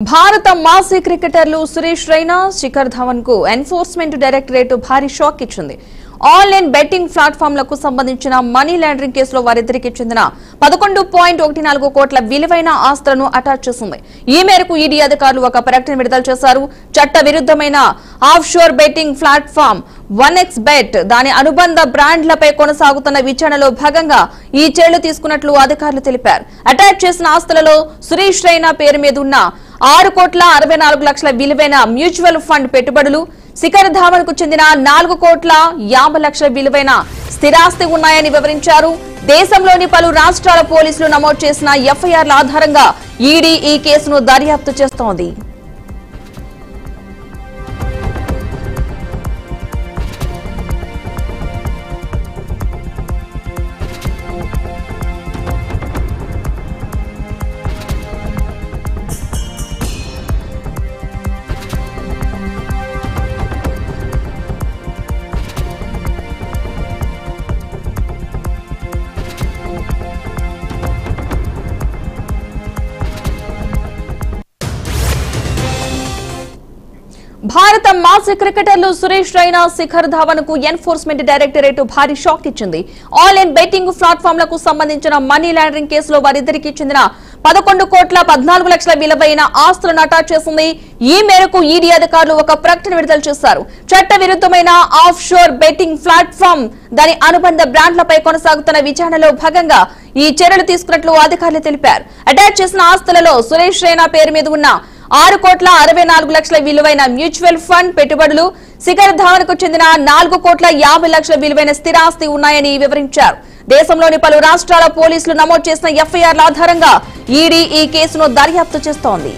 భారత మాజీ క్రికెటర్లు సురేష్ రైనా, శిఖర్ ధవన్ కు ఎన్ఫోర్స్మెంట్ డైరెక్టరేట్ భారీ షాక్ ఇచ్చింది. ఆన్లైన్ బెట్టింగ్ ప్లాట్ఫామ్లకు సంబంధించిన మనీ లాండరింగ్ కేసులో వారిద్దరికి చెందిన 11.14 కోట్ల విలువైన ఆస్తులను అటాచ్ చేసింది. ఈ మేరకు ఈడీ అధికారులు ఒక ప్రకటన విడుదల చేశారు. చట్ట విరుద్ధమైన ఆఫ్షోర్ బెట్టింగ్ ప్లాట్ఫామ్ 1xBet దాని అనుబంధ బ్రాండ్లపై కొనసాగుతున్న విచారణలో భాగంగా ఈ చర్యలు తీసుకున్నట్లు అధికారులు తెలిపారు. అటాచ్ చేసిన ఆస్తులలో సురేష్ రైనా పేరు మీద ఉన్న 6,64,00,000 విలువైన మ్యూచువల్ ఫండ్ పెట్టుబడులు, శిఖర్ ధావన్ కు చెందిన 4,50,00,000 విలువైన స్థిరాస్తి ఉన్నాయని వివరించారు. దేశంలోని పలు రాష్ట్రాల పోలీసులు నమోదు చేసిన ఎఫ్ఐఆర్ల ఆధారంగా ఈడీ ఈ కేసును దర్యాప్తు చేస్తోంది. భారత మాజీ క్రికెటర్లు సురేష్ రైనా, శిఖర్ ధవన్ కు ఎన్ఫోర్స్మెంట్ డైరెక్టరేట్ భారీ షాక్ ఇచ్చింది. ఆన్లైన్ బెట్టింగ్ ప్లాట్ఫామ్లకు సంబంధించిన మనీ లాండరింగ్ కేసులో వారిద్దరికి చెందిన 11,14,00,000 విలువైన ఆస్తులను అటాచ్ చేసింది. ఈ మేరకు ఈడీ అధికారులు ఒక ప్రకటన విడుదల చేశారు. చట్ట విరుద్ధమైన ఆఫ్ షోర్ బెట్టింగ్ ప్లాట్ఫామ్ దాని అనుబంధ బ్రాండ్లపై కొనసాగుతున్న విచారణలో భాగంగా ఈ చర్యలు తీసుకున్నట్లు అధికారులు తెలిపారు. అటాచ్ చేసిన ఆస్తులలో సురేష్ రైనా పేరు మీద ఉన్న 6,64,00,000 విలువైన మ్యూచువల్ ఫండ్ పెట్టుబడులు, శిఖర్ ధావన్ కు చెందిన 4,50,00,000 విలువైన స్థిరాస్తి ఉన్నాయని వివరించారు. దేశంలోని పలు రాష్ట్రాల పోలీసులు నమోదు చేసిన ఎఫ్ఐఆర్ల ఆధారంగా ఈడీ ఈ కేసును దర్యాప్తు చేస్తోంది.